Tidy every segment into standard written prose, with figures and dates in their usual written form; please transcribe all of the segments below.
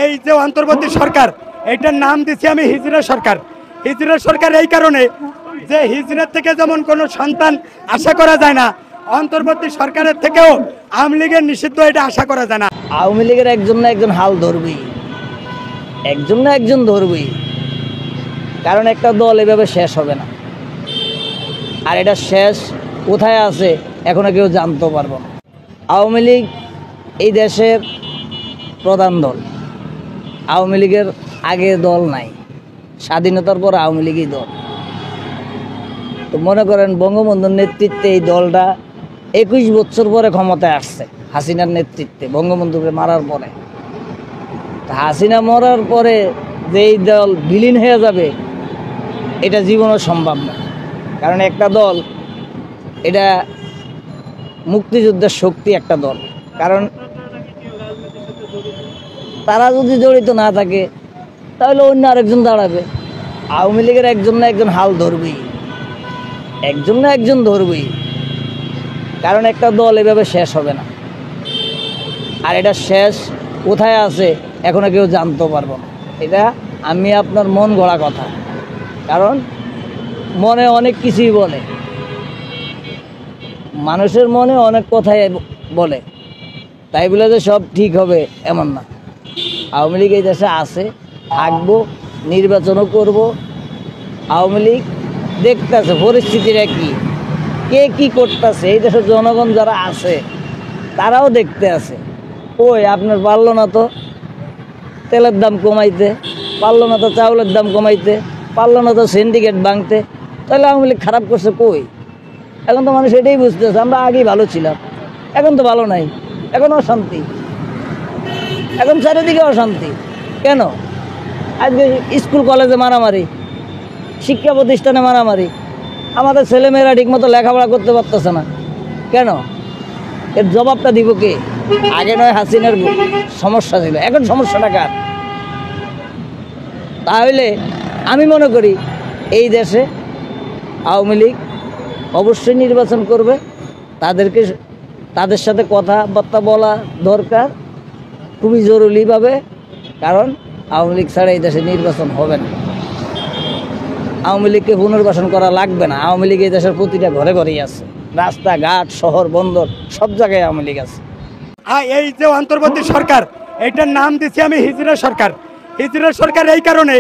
এই যে অন্তর্বর্তী সরকার, এটার নাম দিচ্ছি আমি হিজরা সরকার। হিজরা সরকার এই কারণে যে হিজরার থেকে যেমন কোনো সন্তান আশা করা যায় না, অন্তর্বর্তী সরকারের থেকেও আওয়ামী লীগের নিষিদ্ধ এটা আশা করা যায় না। আওয়ামী লীগের একজন না একজন হাল ধরবেই, একজন না একজন ধরবেই, কারণ একটা দল এভাবে শেষ হবে না। আর এটা শেষ কোথায় আছে এখনো কেউ জানতে পারবো না। আওয়ামী লীগ এই দেশের প্রধান দল। আওয়ামী লীগের আগে দল নাই, স্বাধীনতার পর আওয়ামী লীগই দল। তো মনে করেন বঙ্গবন্ধুর নেতৃত্বে এই দলটা 21 বছর পরে ক্ষমতায় আসছে, হাসিনার নেতৃত্বে, বঙ্গবন্ধুকে মারার পরে। হাসিনা মরার পরে যে এই দল বিলীন হয়ে যাবে এটা জীবনও সম্ভব না। কারণ একটা দল, এটা মুক্তিযুদ্ধের শক্তি একটা দল। কারণ তারা যদি জড়িত না থাকে তাহলে অন্য আরেকজন দাঁড়াবে। আওয়ামী লীগের একজন না একজন হাল ধরবেই, একজন না একজন ধরবেই, কারণ একটা দল এভাবে শেষ হবে না। আর এটা শেষ কোথায় আছে এখনো কেউ জানতে পারবো না। এটা আমি আপনার মন গড়া কথা। কারণ মনে অনেক কিছুই বলে, মানুষের মনে অনেক কথাই বলে, তাই বলে যে সব ঠিক হবে এমন না। আওয়ামী লীগ এই দেশে আছে, থাকবো, নির্বাচনও করব। আওয়ামী লীগ দেখতেছে পরিস্থিতিটা কি, কে কি করতেছে, এই দেশের জনগণ যারা আছে তারাও দেখতে আছে। ওই আপনার পারলো না তো তেলের দাম কমাইতে, পারলো না তো চাউলের দাম কমাইতে, পারলো না তো সিন্ডিকেট ভাঙতে, তাহলে আওয়ামী লীগ খারাপ করছে কই? এখন তো মানুষ এটাই বুঝতেছে আমরা আগেই ভালো ছিলাম, এখন তো ভালো নাই, এখন অশান্তি, এখন চারিদিকে অশান্তি। কেন? আজকে স্কুল কলেজে মারামারি, শিক্ষা প্রতিষ্ঠানে মারামারি, আমাদের ছেলেমেয়েরা ঠিকমতো লেখাপড়া করতে পারতেছে না। কেন? এর জবাবটা দিব কে? আগে নয় হাসিনার সমস্যা ছিল, এখন সমস্যাটা কার? তাহলে আমি মনে করি এই দেশে আওয়ামী লীগ অবশ্যই নির্বাচন করবে। তাদের সাথে কথাবার্তা বলা দরকার খুবই জরুরিভাবে। কারণ আওয়ামী লীগ ছাড়া এই দেশে নির্বাচন হবে না। আওয়ামী লীগকে পুনর্বাসন করা লাগবে না। আওয়ামী লীগ এই দেশের প্রতিটা ঘরে ঘরেই আছে, রাস্তাঘাট, শহর, বন্দর, সব জায়গায় আওয়ামী লীগ আছে। এই যে অন্তর্বর্তী সরকার, এটার নাম দিচ্ছি আমি হিজরা সরকার। হিজরা সরকার এই কারণে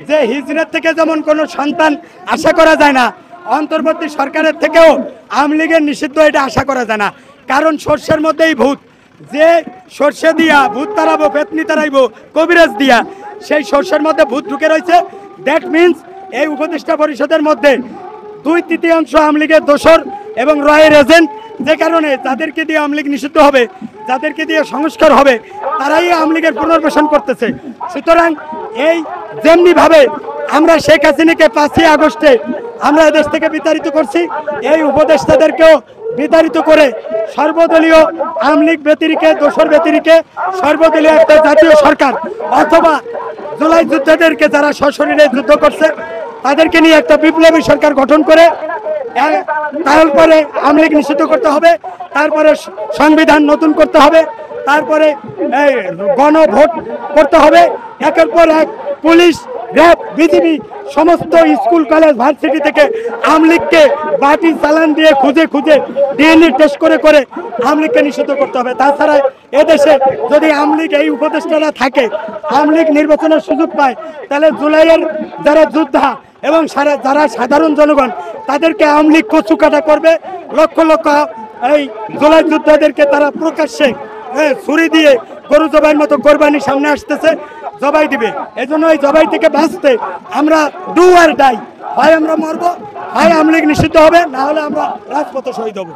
যে হিজরার থেকে যেমন কোনো সন্তান আশা করা যায় না, অন্তর্বর্তী সরকারের থেকেও আওয়ামী লীগের নিষিদ্ধ এটা আশা করা যায় না। কারণ সর্ষের মধ্যেই ভূত, যে সর্ষে দিয়া ভূত তাড়াবো, পেতনি তাড়াইবো কবিরাজ দিয়া, সেই সর্ষের মধ্যে ভূত ঢুকে রয়েছে। দ্যাট মিনস এই উপদেষ্টা পরিষদের মধ্যে 2/3 আওয়ামী লীগের দোসর এবং রয়ের এজেন্ট, যে কারণে যাদেরকে দিয়ে আওয়ামী লীগ নিষিদ্ধ হবে, যাদেরকে দিয়ে সংস্কার হবে, তারাই আওয়ামী লীগের পুনর্বাসন করতেছে। সুতরাং এই যেমনিভাবে আমরা শেখ হাসিনাকে 5ই আগস্টে আমরা এদেশ থেকে বিতাড়িত করছি, এই উপদেষ্টাদেরকেও বিতাড়িত করে সর্বদলীয় আওয়ামী লীগ ব্যতিরিকে, দোসর ব্যতিরিকে সর্বদলীয় একটা জাতীয় সরকার, অথবা জুলাই যোদ্ধাদেরকে যারা সশরীরে যুদ্ধ করছে তাদেরকে নিয়ে একটা বিপ্লবী সরকার গঠন করে তারপরে আওয়ামী লীগ নিষিদ্ধ করতে হবে, তারপরে সংবিধান নতুন করতে হবে, তারপরে গণভোট করতে হবে। একের পর এক পুলিশ, র্যাব, বিজিবি, সমস্ত স্কুল, কলেজ, ভার্সিটি থেকে আওয়ামী লীগকে বাটি চালান দিয়ে খুঁজে খুঁজে ডিএনএ টেস্ট করে করে আওয়ামী লীগকে নিষিদ্ধ করতে হবে। তাছাড়া এদেশে যদি আওয়ামী লীগ, এই উপদেষ্টারা থাকে, আওয়ামী লীগ নির্বাচনের সুযোগ পায়, তাহলে জুলাইয়ের যারা যোদ্ধা এবং যারা সাধারণ জনগণ, তাদেরকে আওয়ামী লীগ কচু কাটা করবে। লক্ষ লক্ষ এই জুলাই যোদ্ধাদেরকে তারা প্রকাশ্যে ছুরি দিয়ে গরু জবাইয়ের মতো কোরবানি সামনে আসতেছে, জবাই দিবে। এজন্য এই জবাই থেকে বাঁচতে আমরা ডু আর ডাই, হয় আমরা মরবো, হয় আওয়ামী লীগ নিষিদ্ধ হবে, না হলে আমরা রাজপথে শহীদ হবো।